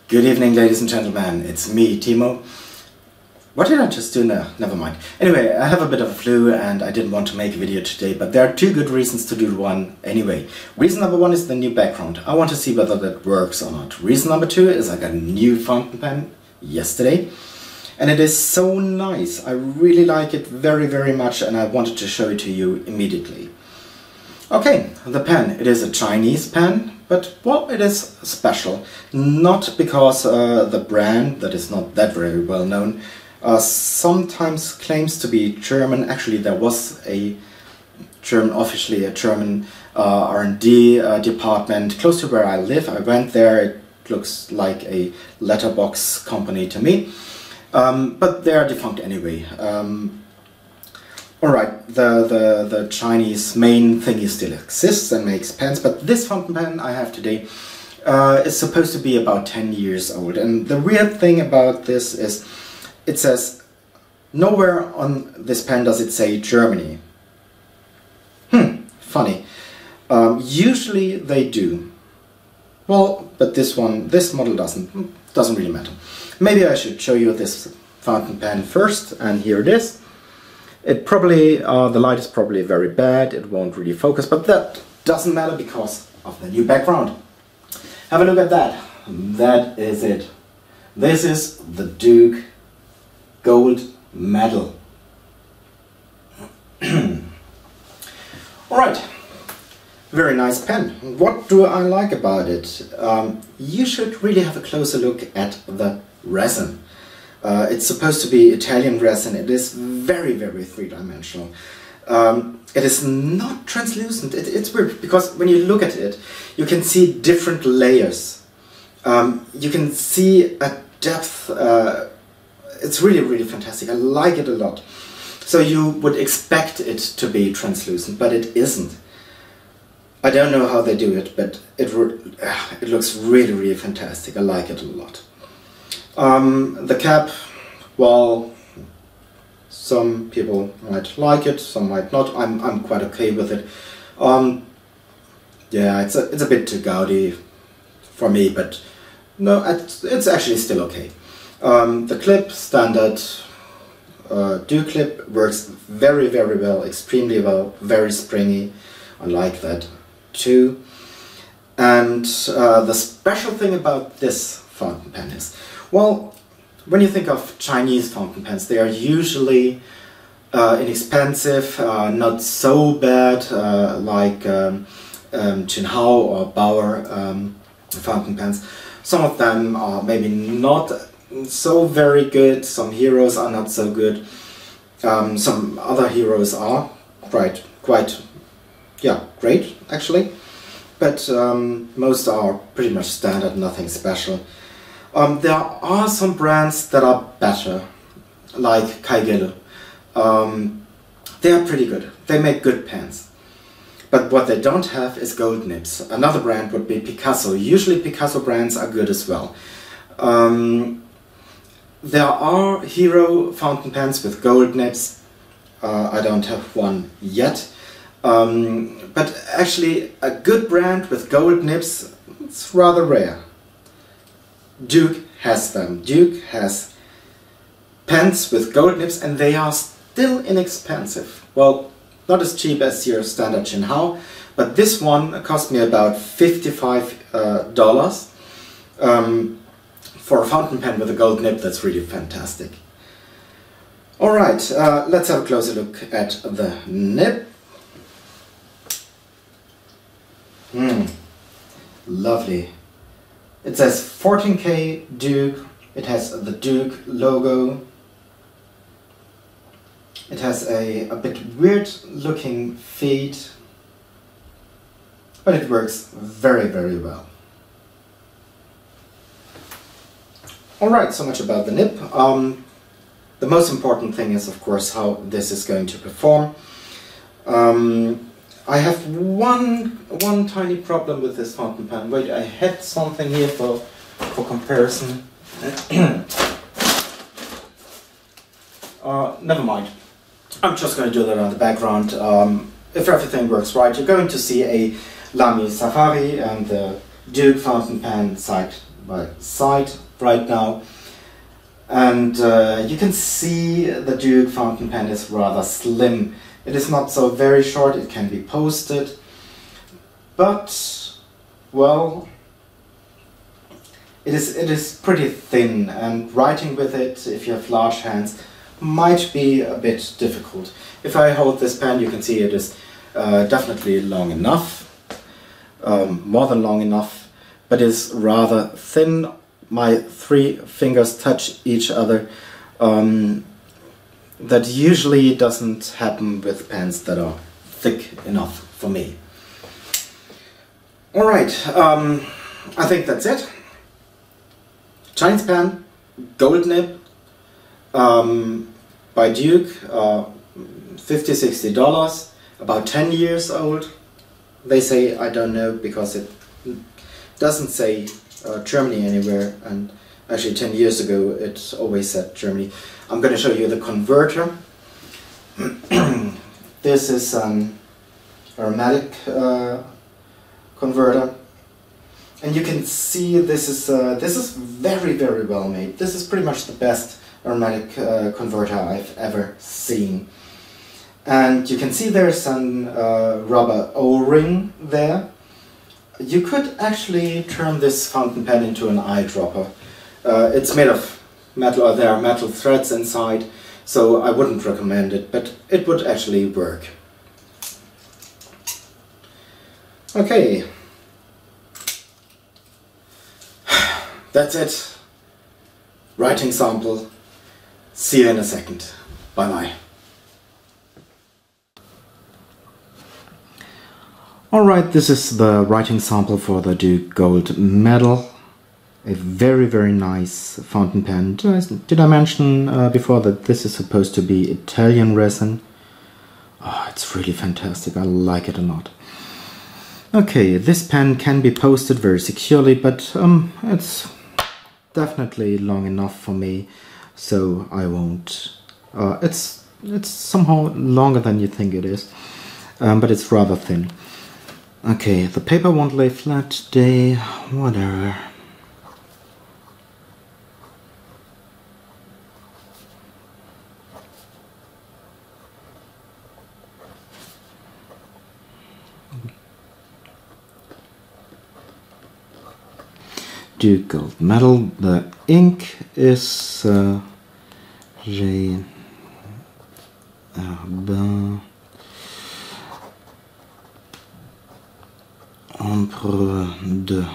Good evening, ladies and gentlemen, it's me, Timo. What did I just do now? Never mind. Anyway, I have a bit of a flu and I didn't want to make a video today, but there are two good reasons to do one anyway. Reason number one is the new background. I want to see whether that works or not. Reason number two is I got a new fountain pen yesterday and it is so nice. I really like it very, very much and I wanted to show it to you immediately. Okay, the pen. It is a Chinese pen, but well, it is special. Not because the brand, that is not that very well known, sometimes claims to be German. Actually, there was a German, officially a German R&D department close to where I live. I went there. It looks like a letterbox company to me, but they are defunct anyway. Alright, the Chinese main thingy still exists and makes pens, but this fountain pen I have today is supposed to be about 10 years old. And the weird thing about this is it says, nowhere on this pen does it say Germany. Funny. Usually they do. Well, but this model doesn't really matter. Maybe I should show you this fountain pen first, and here it is. It probably, the light is probably very bad, it won't really focus, but that doesn't matter because of the new background. Have a look at that. That is it. This is the Duke Gold Medal. Alright, very nice pen. What do I like about it? You should really have a closer look at the resin. It's supposed to be Italian resin. It is very, very three-dimensional. It is not translucent. It's weird because when you look at it, you can see different layers. You can see a depth. It's really, really fantastic. I like it a lot. So you would expect it to be translucent, but it isn't. I don't know how they do it, but it looks really, really fantastic. I like it a lot. The cap, well, some people might like it, some might not. I'm quite okay with it. Yeah, it's a bit too gaudy for me, but no, it's actually still okay. The clip, standard Duke clip, works very, very well, extremely well, very springy. I like that too. And the special thing about this fountain pen is, well, when you think of Chinese fountain pens, they are usually inexpensive, not so bad like Jinhao or Bauer fountain pens. Some of them are maybe not so very good, some heroes are not so good, some other heroes are quite great actually, but most are pretty much standard, nothing special. There are some brands that are better, like Kaigelu. They are pretty good. They make good pens. But what they don't have is gold nibs. Another brand would be Picasso. Usually Picasso brands are good as well. There are hero fountain pens with gold nibs. I don't have one yet. But actually a good brand with gold nibs, it's rather rare. Duke has them. Duke has pens with gold nibs and they are still inexpensive. Well, not as cheap as your standard Jinhao, but this one cost me about $55 for a fountain pen with a gold nib. That's really fantastic. Alright, let's have a closer look at the nib. Lovely. It says 14K Duke, it has the Duke logo, it has a bit weird looking feet, but it works very, very well. Alright, so much about the nib. The most important thing is of course how this is going to perform. I have one tiny problem with this fountain pen. Wait, I had something here for comparison. Never mind. I'm just going to do that on the background. If everything works right, you're going to see a Lamy Safari and the Duke fountain pen side my side right now. And you can see the Duke fountain pen is rather slim. It is not so very short, it can be posted, but, well, it is pretty thin, and writing with it, if you have large hands, might be a bit difficult. If I hold this pen, you can see it is definitely long enough, more than long enough, but is rather thin. My 3 fingers touch each other. That usually doesn't happen with pens that are thick enough for me. Alright, I think that's it. Chinese pen, gold nib, by Duke, $50–60, about 10 years old. They say, I don't know, because it doesn't say Germany anywhere, and actually 10 years ago it always said Germany. I'm going to show you the converter. This is an aromatic converter, and you can see this is very well made. This is pretty much the best aromatic converter I've ever seen. And you can see there's some rubber O-ring there. You could actually turn this fountain pen into an eyedropper. It's made of metal, or there are metal threads inside, so I wouldn't recommend it, but it would actually work. Okay, that's it. Writing sample. See you in a second. Bye bye. Alright, this is the writing sample for the Duke Gold Medal. A very nice fountain pen. Did I mention before that this is supposed to be Italian resin? Oh, it's really fantastic. I like it a lot. Okay, this pen can be posted very securely, but it's definitely long enough for me, so I won't. It's somehow longer than you think it is, but it's rather thin. Okay, the paper won't lay flat today, whatever. Duke Gold Medal. The ink is J. Ombre de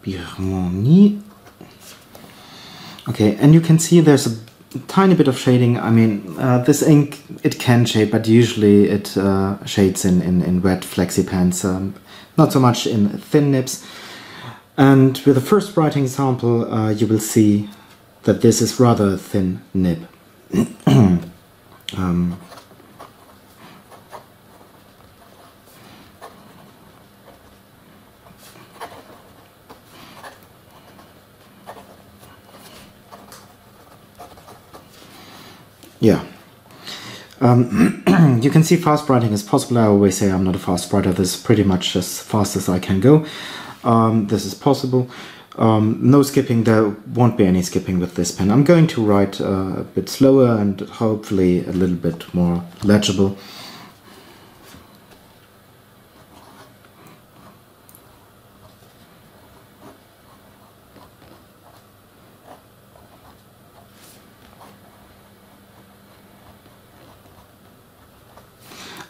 Birmanie. Okay, and you can see there's a tiny bit of shading. I mean, this ink, it can shade, but usually it shades in wet flexi pens, not so much in thin nibs. And with the first writing sample, you will see that this is rather a thin nib. Yeah. You can see fast writing is possible. I always say I'm not a fast writer. This is pretty much as fast as I can go. This is possible. No skipping. There won't be any skipping with this pen. I'm going to write a bit slower and hopefully a little bit more legible.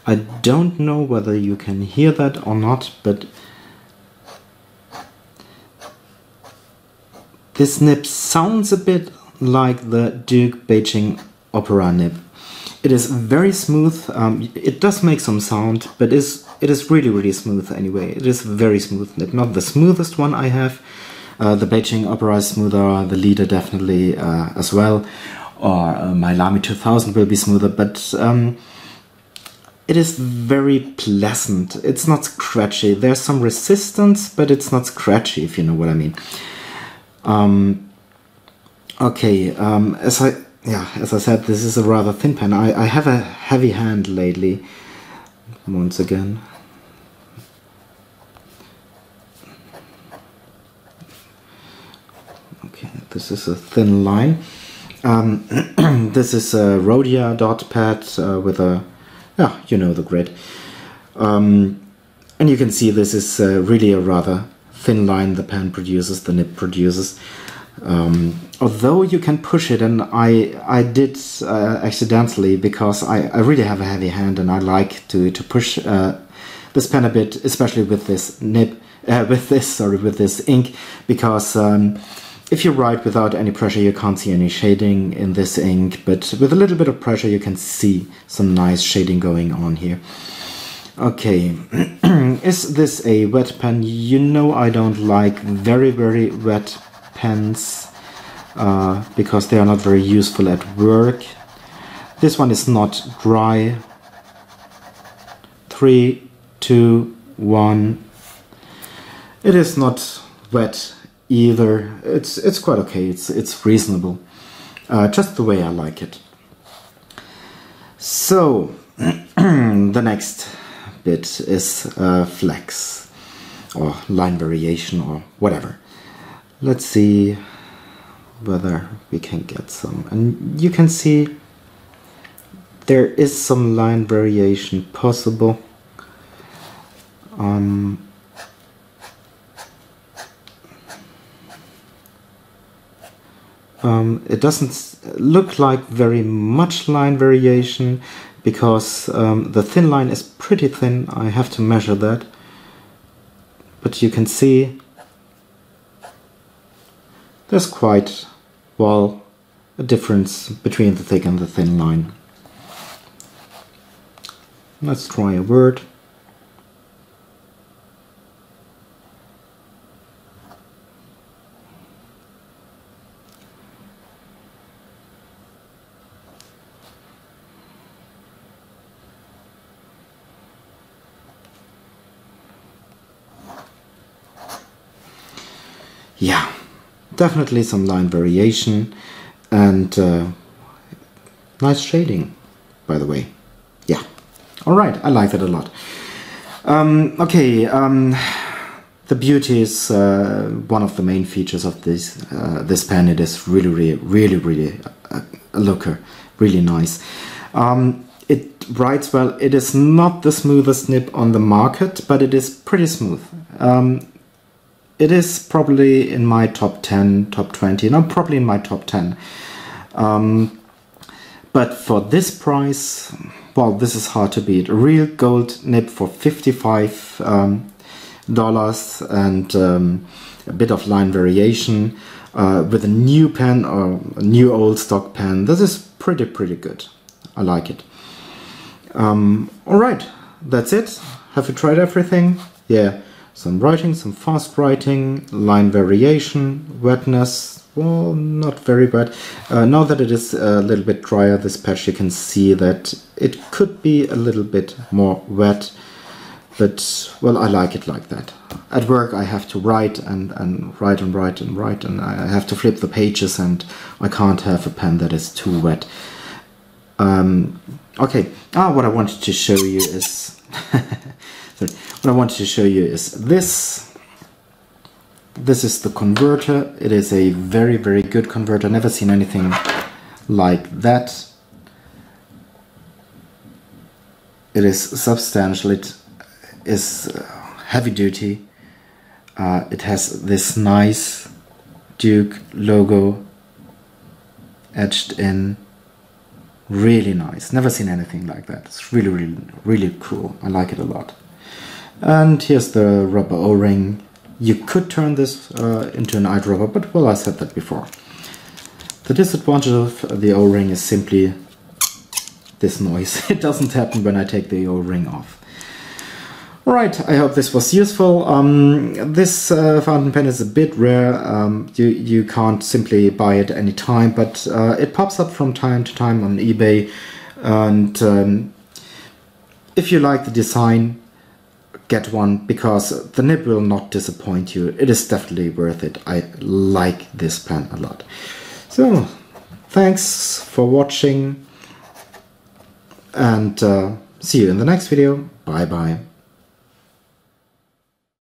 I don't know whether you can hear that or not, but this nib sounds a bit like the Duke Beijing Opera nib. It is very smooth. It does make some sound, but it is really smooth anyway. It is a very smooth nib, not the smoothest one I have. The Beijing Opera is smoother, the Leader definitely as well, or my Lamy 2000 will be smoother, but it is very pleasant. It's not scratchy. There's some resistance, but it's not scratchy, if you know what I mean. Okay, as I said, this is a rather thin pen. I have a heavy hand lately, once again. this is a thin line. This is a Rhodia dot pad with a, yeah, you know the grid. And you can see this is really a rather thin line the pen produces, the nib produces. Although you can push it, and I did accidentally, because I really have a heavy hand and I like to push this pen a bit, especially with this nib, with this ink, because if you write without any pressure you can't see any shading in this ink, but with a little bit of pressure you can see some nice shading going on here. Okay, is this a wet pen? You know I don't like very wet pens because they are not very useful at work. This one is not dry. 3, 2, 1. It is not wet either. It's quite okay. It's reasonable. Just the way I like it. So the next bit is flex or line variation or whatever. Let's see whether we can get some. And you can see there is some line variation possible. It doesn't look like very much line variation because the thin line is pretty thin. I have to measure that. But you can see there's quite, well, a difference between the thick and the thin line. Let's try a word. Yeah, definitely some line variation and nice shading, by the way. Yeah, all right, I like that a lot. Okay, the beauty is one of the main features of this pen. It is really a looker, really nice. It writes well. It is not the smoothest nib on the market, but it is pretty smooth. It is probably in my top 10, top 20, no, probably in my top 10. But for this price, well, this is hard to beat. A real gold nib for $55 and a bit of line variation with a new pen or a new old stock pen. This is pretty good. I like it. All right, that's it. Have you tried everything? Yeah. Some writing, some fast writing, line variation, wetness, well, not very wet. Now that it is a little bit drier, this patch, you can see that it could be a little bit more wet, but, well, I like it like that. At work I have to write and write, and I have to flip the pages, and I can't have a pen that is too wet. Okay, what I wanted to show you is... What I wanted to show you is this. This is the converter. It is a very good converter. Never seen anything like that. It is substantial. It is heavy duty. It has this nice Duke logo etched in. Really nice. Never seen anything like that. It's really cool. I like it a lot. And here's the rubber O-ring. You could turn this into an eyedropper, but, well, I said that before. The disadvantage of the O-ring is simply this noise. It doesn't happen when I take the O-ring off. Alright, I hope this was useful. This fountain pen is a bit rare. You can't simply buy it any time, but it pops up from time to time on eBay. And if you like the design, get one, because the nib will not disappoint you. It is definitely worth it. I like this pen a lot. So, thanks for watching, and see you in the next video. Bye bye.